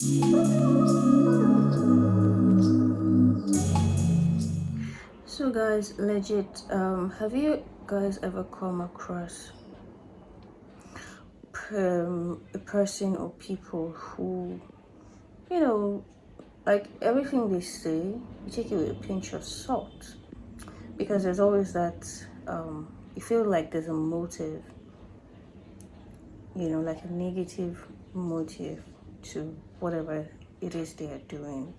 So guys, legit, have you guys ever come across a person or people who, you know, like everything they say, you take it with a pinch of salt, because there's always that, you feel like there's a motive, like a negative motive to whatever it is they are doing.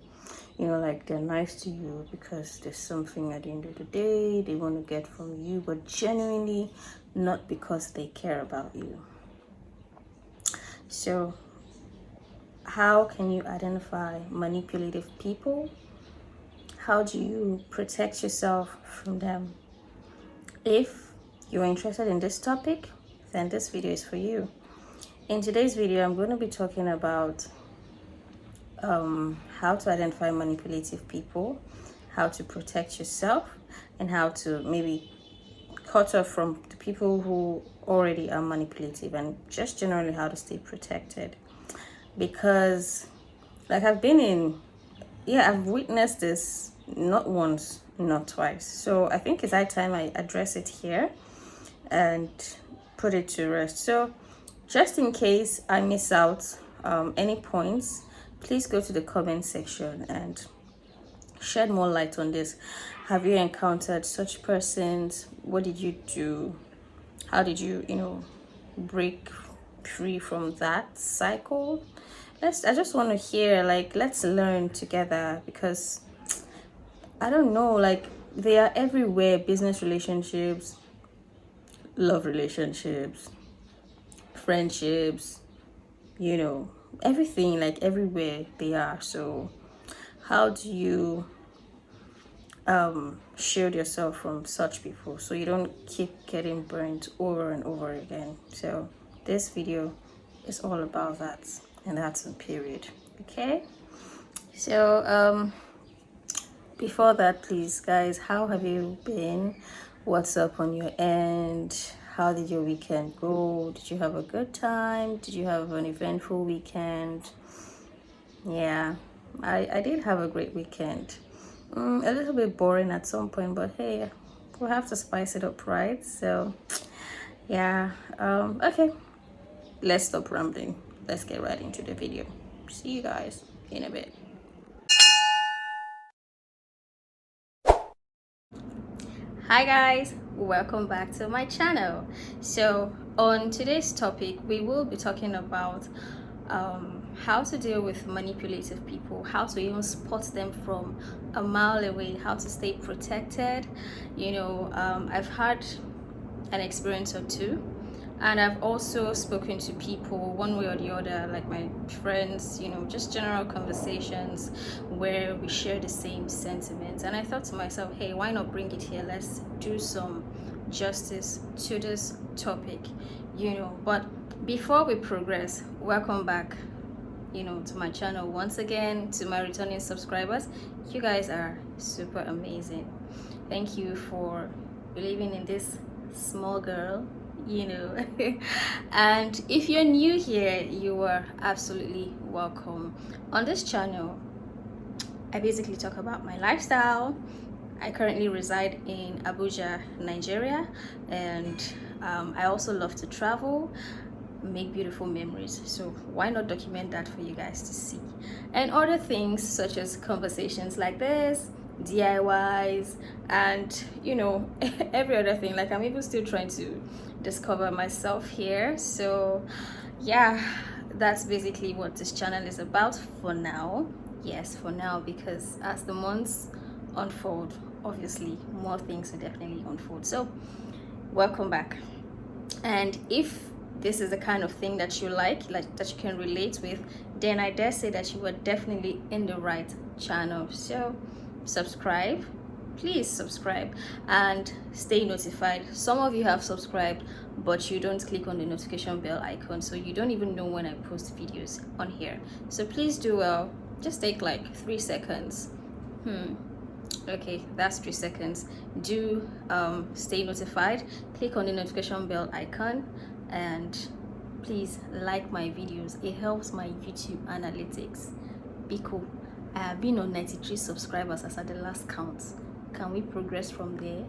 Like they're nice to you because there's something at the end of the day they want to get from you, but genuinely not because they care about you. So, how can you identify manipulative people? How do you protect yourself from them? If you're interested in this topic, then this video is for you. In today's video, I'm going to be talking about how to identify manipulative people, how to protect yourself, and how to maybe cut off from the people who already are manipulative, and just generally how to stay protected. Because, like, I've witnessed this not once, not twice. So I think it's high time I address it here and put it to rest. So, just in case I miss out any points, please go to the comment section and shed more light on this. Have you encountered such persons? What did you do? How did you, break free from that cycle? I just want to hear, like, let's learn together, because I don't know, like, they are everywhere. Business relationships, love relationships, friendships, everything, like everywhere they are. So how do you shield yourself from such people so you don't keep getting burnt over and over again? So this video is all about that, and that's in period. Okay, so before that, please guys, how have you been? What's up on your end? How did your weekend go? Did you have a good time? Did you have an eventful weekend? Yeah, I did have a great weekend. A little bit boring at some point, but hey, we'll have to spice it up, right? So yeah, okay, let's stop rambling. Let's get right into the video. See you guys in a bit. Hi guys, welcome back to my channel. So on today's topic, we will be talking about how to deal with manipulative people, how to even spot them from a mile away, how to stay protected. I've had an experience or two, and I've also spoken to people one way or the other, like my friends, just general conversations where we share the same sentiments. And I thought to myself, hey, why not bring it here? Let's do some justice to this topic. But before we progress, welcome back to my channel once again. To my returning subscribers, you guys are super amazing. Thank you for believing in this small girl. And if you're new here, you are absolutely welcome. On this channel, I basically talk about my lifestyle. I currently reside in Abuja, Nigeria, and I also love to travel, make beautiful memories. So why not document that for you guys to see? And other things such as conversations like this, DIYs, and every other thing. Like, I'm even still trying to discover myself here. So yeah, that's basically what this channel is about for now. Yes, for now, because as the months unfold, obviously more things will definitely unfold. So welcome back. And if this is the kind of thing that you like that you can relate with, then I dare say that you are definitely in the right channel. So subscribe, please subscribe and stay notified. Some of you have subscribed, but you don't click on the notification bell icon, so you don't even know when I post videos on here. So please do well. Just take like 3 seconds. Okay, that's 3 seconds. Do stay notified, click on the notification bell icon, and please like my videos. It helps my YouTube analytics. Be cool. I have been on 93 subscribers as at the last count. Can we progress from there?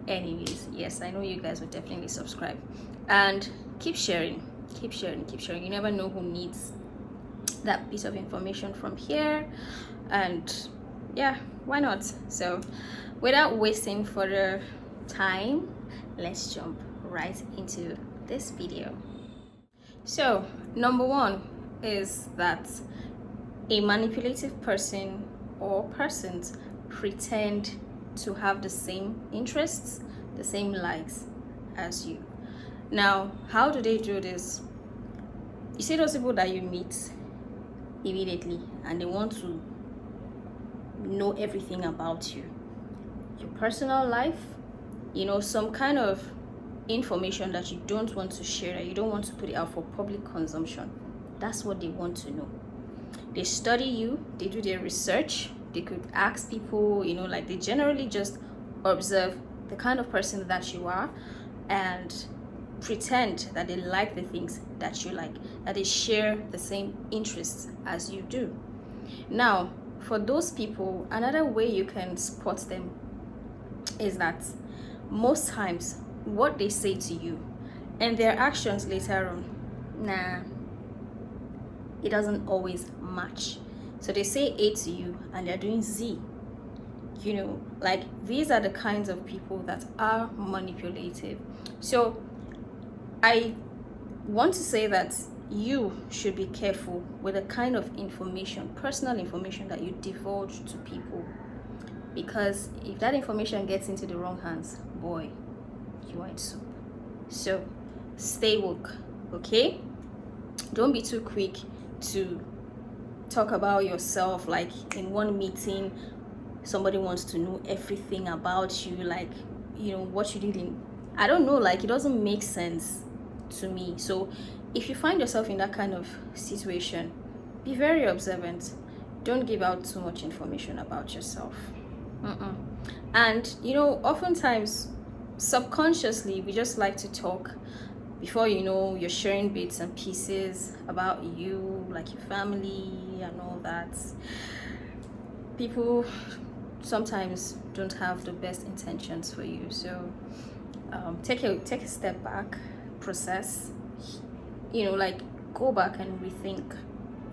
Anyways, yes, I know you guys will definitely subscribe and keep sharing. You never know who needs that piece of information from here. And yeah, why not? So without wasting further time, let's jump right into this video. So number one is that a manipulative person or persons pretend to have the same interests, the same likes as you. Now, how do they do this? You see those people that you meet immediately and they want to know everything about you, your personal life, some kind of information that you don't want to share, that you don't want to put it out for public consumption. That's what they want to know. They study you, they do their research, they could ask people, they generally just observe the kind of person that you are and pretend that they like the things that you like, that they share the same interests as you do. Now, for those people, another way you can spot them is that most times what they say to you and their actions later on, it doesn't always match. So they say A to you and they're doing Z. These are the kinds of people that are manipulative. So I want to say that you should be careful with the kind of information, personal information, that you divulge to people, because if that information gets into the wrong hands, boy, you are in soup. So stay woke, okay? Don't be too quick to talk about yourself. Like in one meeting, somebody wants to know everything about you, what you did in, I don't know, it doesn't make sense to me. So if you find yourself in that kind of situation, be very observant. Don't give out too much information about yourself. And oftentimes subconsciously we just like to talk before you're sharing bits and pieces about you, like your family and all that. People sometimes don't have the best intentions for you. So take a step back, process, go back and rethink.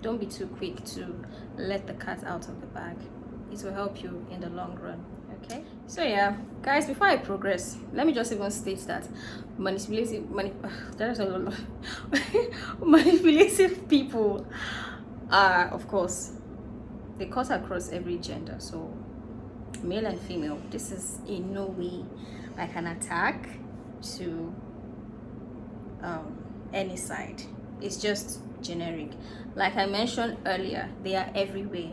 Don't be too quick to let the cat out of the bag. It will help you in the long run. Okay, so yeah, guys, before I progress, let me just even state that manipulative people are, of course, they cut across every gender, so male and female. This is in no way like an attack to any side. It's just generic. Like I mentioned earlier, they are everywhere.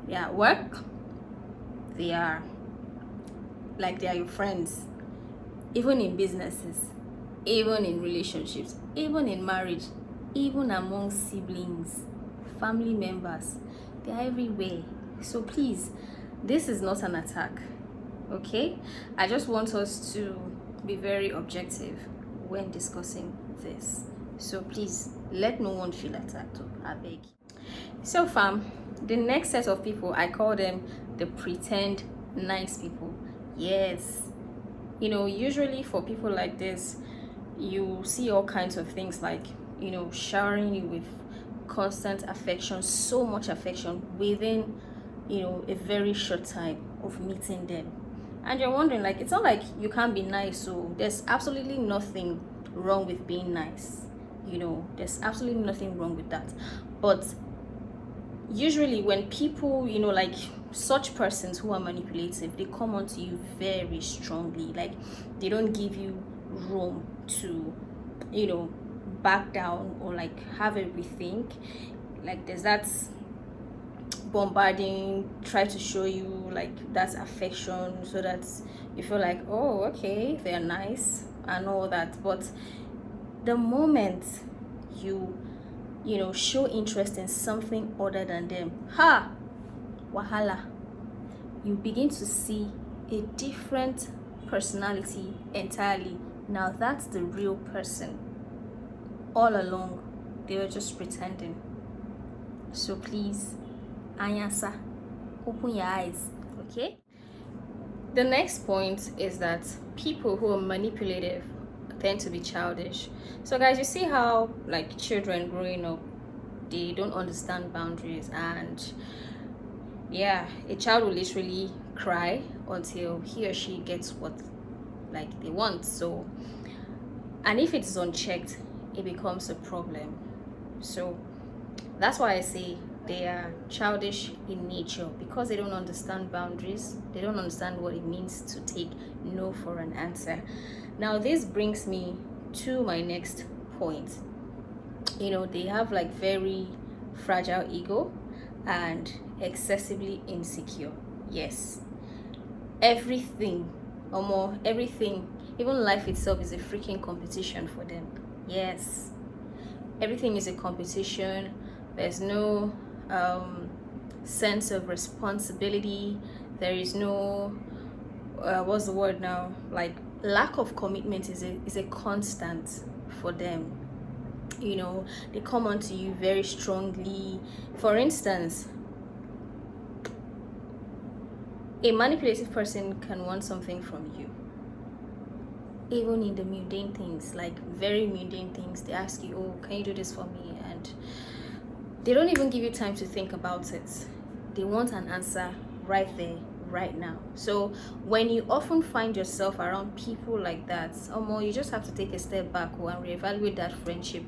They are at work, they are your friends, even in businesses, even in relationships, even in marriage, even among siblings, family members. They are everywhere. So please, this is not an attack, okay? I just want us to be very objective when discussing this. So please, let no one feel attacked, I beg. So fam, the next set of people, I call them the pretend nice people. Yes, usually for people like this, you see all kinds of things like showering you with constant affection, so much affection within a very short time of meeting them. And you're wondering, it's not like you can't be nice. So there's absolutely nothing wrong with being nice. There's absolutely nothing wrong with that. But usually when people, such persons who are manipulative, they come onto you very strongly. They don't give you room to, back down or have a rethink. There's that bombarding, try to show you that's affection, so that you feel like, oh, okay, they're nice and all that. But the moment you show interest in something other than them, wahala, you begin to see a different personality entirely. Now that's the real person. all along they were just pretending. So please, Anyasa, open your eyes, okay? The next point is that people who are manipulative tend to be childish. So guys, you see how like children growing up, they don't understand boundaries, and yeah, a child will literally cry until he or she gets what like they want. So, and if it's unchecked, it becomes a problem. So that's why I say they are childish in nature, because they don't understand boundaries. They don't understand what it means to take no for an answer. Now this brings me to my next point. They have like very fragile ego and excessively insecure. Yes, everything, or more, everything, even life itself is a freaking competition for them. Yes, everything is a competition. There's no sense of responsibility. There is no what's the word now, like lack of commitment is a constant for them. They come onto you very strongly. For instance, a manipulative person can want something from you, even in the mundane things, like very mundane things. They ask you, oh, can you do this for me? And they don't even give you time to think about it. They want an answer right there, right now. So when you often find yourself around people like that, you just have to take a step back and reevaluate that friendship,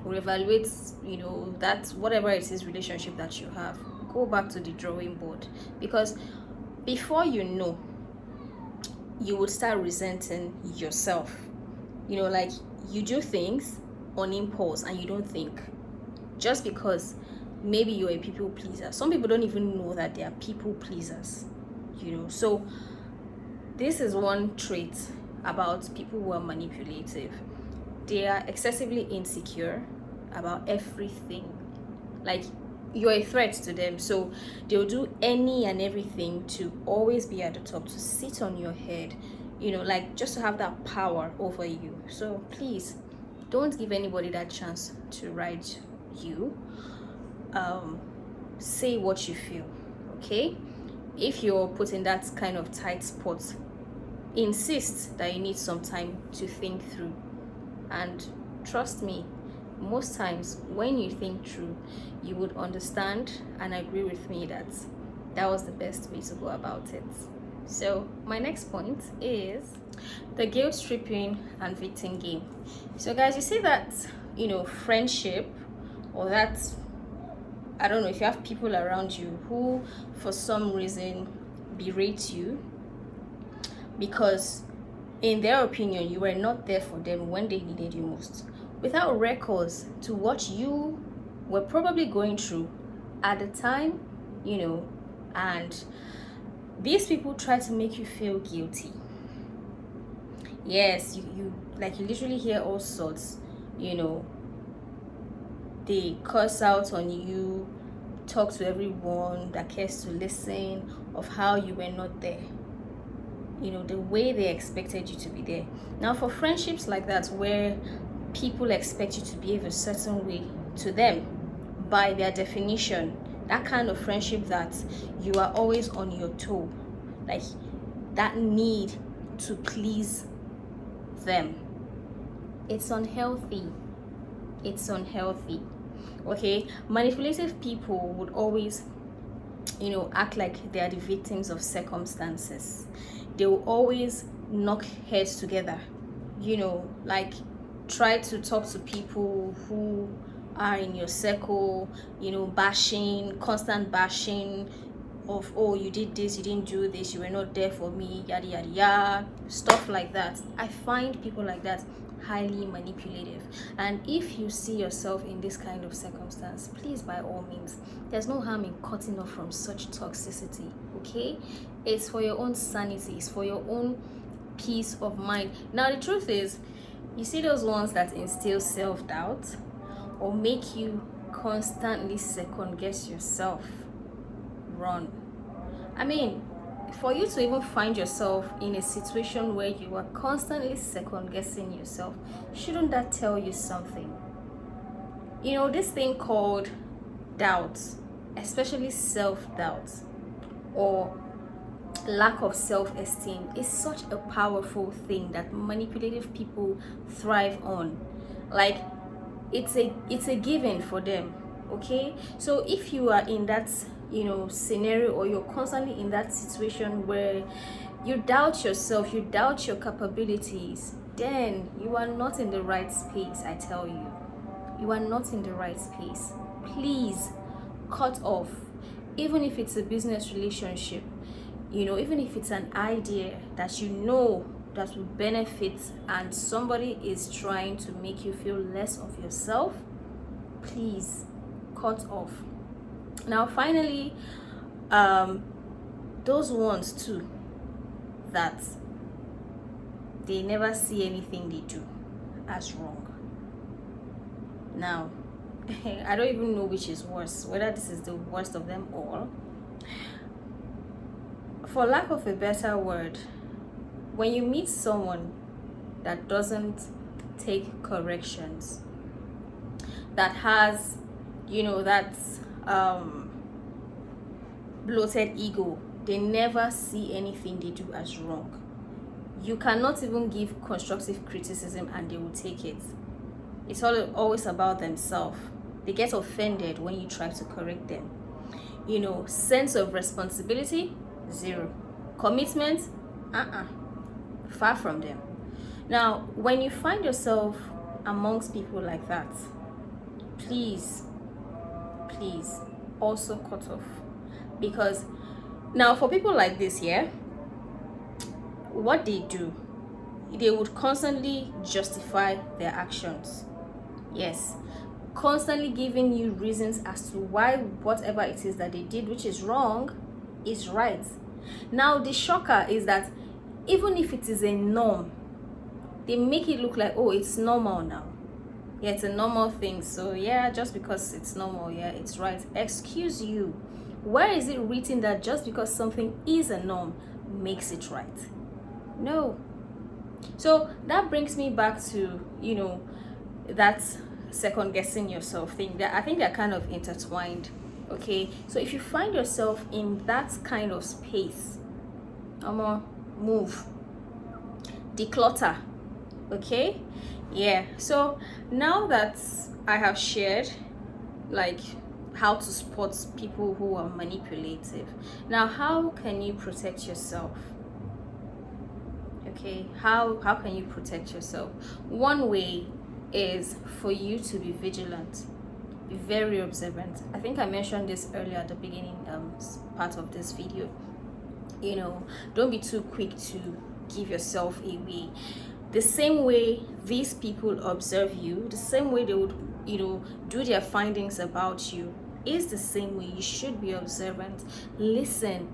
reevaluate that whatever it is relationship that you have. Go back to the drawing board, because before you know, you would start resenting yourself. Like you do things on impulse and you don't think, just because maybe you're a people pleaser. Some people don't even know that they are people pleasers. So this is one trait about people who are manipulative. They are excessively insecure about everything. Like you're a threat to them, so they'll do any and everything to always be at the top, to sit on your head, like just to have that power over you. So please don't give anybody that chance to ride you. Say what you feel, okay? If you're put in that kind of tight spot, insist that you need some time to think through. And trust me, most times when you think through, you would understand and agree with me that that was the best way to go about it. So my next point is the guilt tripping and victim game. So guys, you see that friendship, or that, I don't know, if you have people around you who for some reason berate you because in their opinion you were not there for them when they needed you most, without records to what you were probably going through at the time, and these people try to make you feel guilty. Yes, you literally hear all sorts. They curse out on you, talk to everyone that cares to listen of how you were not there, the way they expected you to be there. Now for friendships like that, where people expect you to behave a certain way to them by their definition, that kind of friendship that you are always on your toe, like that need to please them, it's unhealthy. Okay, manipulative people would always act like they are the victims of circumstances. They will always knock heads together, like try to talk to people who are in your circle, constant bashing of, oh, you did this, you didn't do this, you were not there for me, yada yada yada, stuff like that. I find people like that highly manipulative, and if you see yourself in this kind of circumstance, please, by all means, there's no harm in cutting off from such toxicity. Okay, it's for your own sanity, it's for your own peace of mind. Now the truth is, you see those ones that instill self-doubt or make you constantly second guess yourself, run. I mean, for you to even find yourself in a situation where you are constantly second guessing yourself, shouldn't that tell you something? You know, this thing called doubt, especially self-doubt or lack of self-esteem, is such a powerful thing that manipulative people thrive on. Like, it's a given for them. Okay, so if you are in that, you know, scenario, or you're constantly in that situation where you doubt yourself, you doubt your capabilities, then you are not in the right space. I tell you, you are not in the right space. Please cut off. Even if it's a business relationship, you know, even if it's an idea that you know that will benefit, and somebody is trying to make you feel less of yourself, please cut off. Now finally, those ones too that they never see anything they do as wrong. Now I don't even know which is worse, whether this is the worst of them all. For lack of a better word, when you meet someone that doesn't take corrections, that has, you know, that bloated ego, they never see anything they do as wrong. You cannot even give constructive criticism and they will take it. It's always about themselves. They get offended when you try to correct them. You know, sense of responsibility, zero. Commitment, far from them. Now, when you find yourself amongst people like that, please also cut off. Because now, for people like this, yeah, what they do, they would constantly justify their actions. Yes, constantly giving you reasons as to why whatever it is that they did, which is wrong, is right. Now, the shocker is that even if it is a norm, they make it look like, oh, it's normal now. Yeah, it's a normal thing. So yeah, just because it's normal, yeah, it's right. Excuse you. Where is it written that just because something is a norm makes it right? No. So that brings me back to, you know, that second guessing yourself thing. That I think they're kind of intertwined. Okay, so if you find yourself in that kind of space, move, declutter. Okay, yeah. So now that I have shared, like, how to spot people who are manipulative, now how can you protect yourself? Okay, how can you protect yourself? One way is for you to be vigilant, be very observant. I think I mentioned this earlier at the beginning part of this video. You know, don't be too quick to give yourself away. The same way these people observe you, the same way they would, you know, do their findings about you, is the same way you should be observant. Listening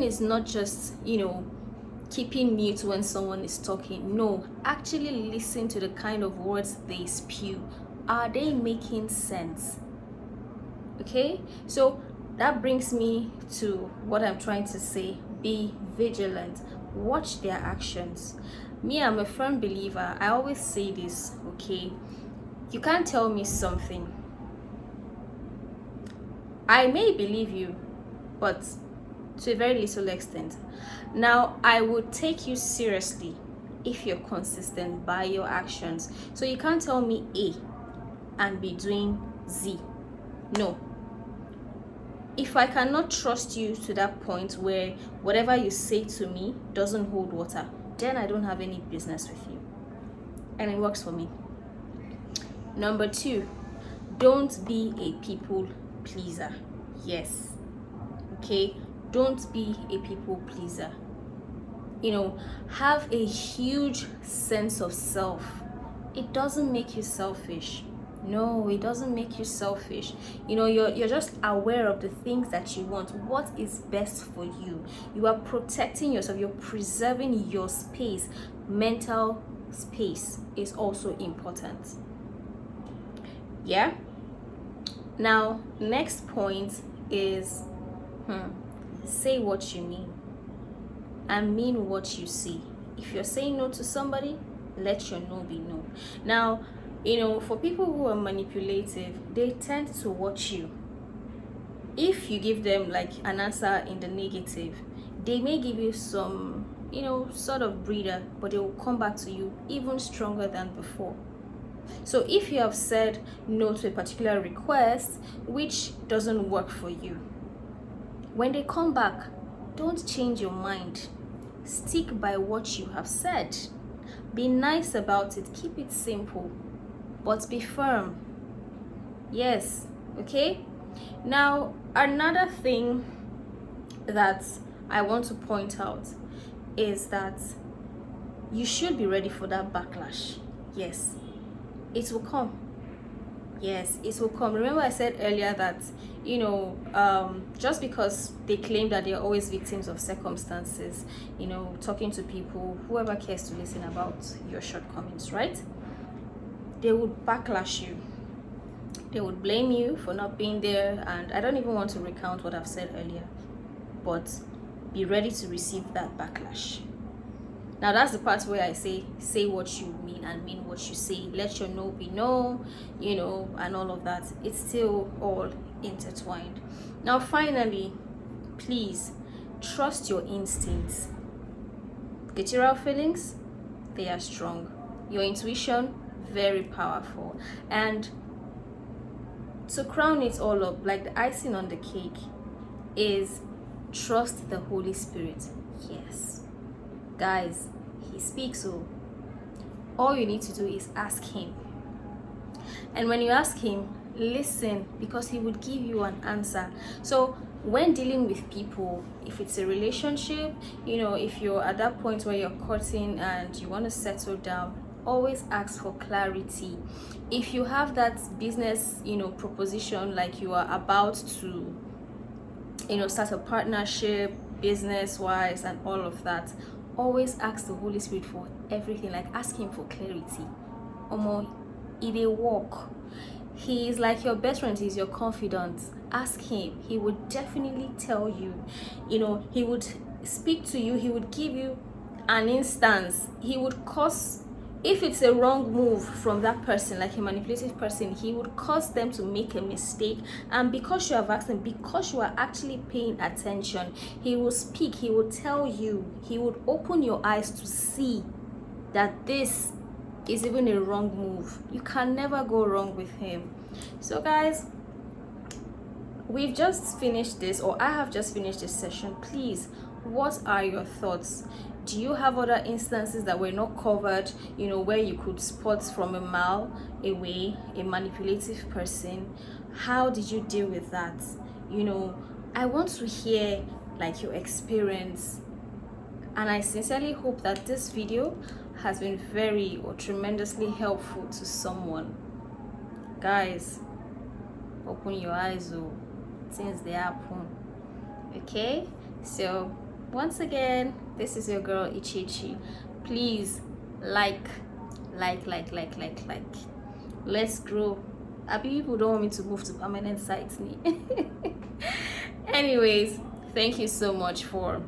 is not just, you know, keeping mute when someone is talking. No, actually listen to the kind of words they spew. Are they making sense? Okay, so that brings me to what I'm trying to say. Be vigilant. Watch their actions. Me, I'm a firm believer. I always say this, okay? You can't tell me something. I may believe you, but to a very little extent. Now, I would take you seriously if you're consistent by your actions. So you can't tell me A and be doing Z. No. If I cannot trust you to that point where whatever you say to me doesn't hold water, then I don't have any business with you. And it works for me. Number 2, don't be a people pleaser. Yes. Okay? Don't be a people pleaser. You know, have a huge sense of self. It doesn't make you selfish. No, it doesn't make you selfish. You know, you're just aware of the things that you want, what is best for you. You are protecting yourself, you're preserving your space. Mental space is also important. Yeah. Now, next point is say what you mean and mean what you say. If you're saying no to somebody, let your no be no. Now, You know, for people who are manipulative, they tend to watch you. If you give them like an answer in the negative, they may give you some, you know, sort of breather, but they will come back to you even stronger than before. So if you have said no to a particular request which doesn't work for you, when they come back, don't change your mind. Stick by what you have said. Be nice about it. Keep it simple, but be firm. Yes, okay? Now, another thing that I want to point out is that you should be ready for that backlash. Yes, it will come. Yes, it will come. Remember I said earlier that, you know, just because they claim that they're always victims of circumstances, you know, talking to people, whoever cares to listen about your shortcomings, right? They would backlash you. They would blame you for not being there, and I don't even want to recount what I've said earlier, but be ready to receive that backlash. Now that's the part where I say what you mean and mean what you say. Let your no be no, you know, and all of that. It's still all intertwined. Now finally, please trust your instincts. Guttural feelings, they are strong. Your intuition, very powerful. And to crown it all up, like the icing on the cake, is trust the Holy Spirit. Yes, guys, he speaks. So all you need to do is ask him, and when you ask him, listen, because he would give you an answer. So when dealing with people, if it's a relationship, you know, if you're at that point where you're courting and you want to settle down, always ask for clarity. If you have that business, you know, proposition, like you are about to, you know, start a partnership business wise and all of that, always ask the Holy Spirit for everything. Like ask him for clarity. Omo, it a walk. He is like your best friend. He's your confidant. Ask him. He would definitely tell you. You know, he would speak to you. He would give you an instance. He would cause, if it's a wrong move from that person, like a manipulative person, he would cause them to make a mistake. And because you have asked him, because you are actually paying attention, he will speak. He will tell you. He would open your eyes to see that this is even a wrong move. You can never go wrong with him. So guys, we've just finished this, or I have just finished this session. Please, what are your thoughts? Do you have other instances that were not covered, you know, where you could spot from a mile away a manipulative person? How did you deal with that? You know, I want to hear like your experience, and I sincerely hope that this video has been very or tremendously helpful to someone. Guys, open your eyes, oh, things they happen. Okay, so once again, this is your girl Iche. Please like. Let's grow. People don't want me to move to permanent sites. Anyways, thank you so much for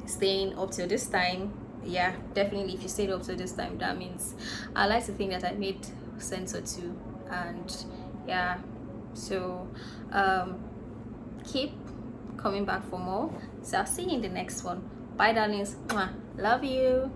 staying up till this time. Yeah, definitely, if you stayed up till this time, that means I like to think that I made sense or two. And yeah, so keep coming back for more. So I'll see you in the next one. Bye darlings. Mwah. Love you.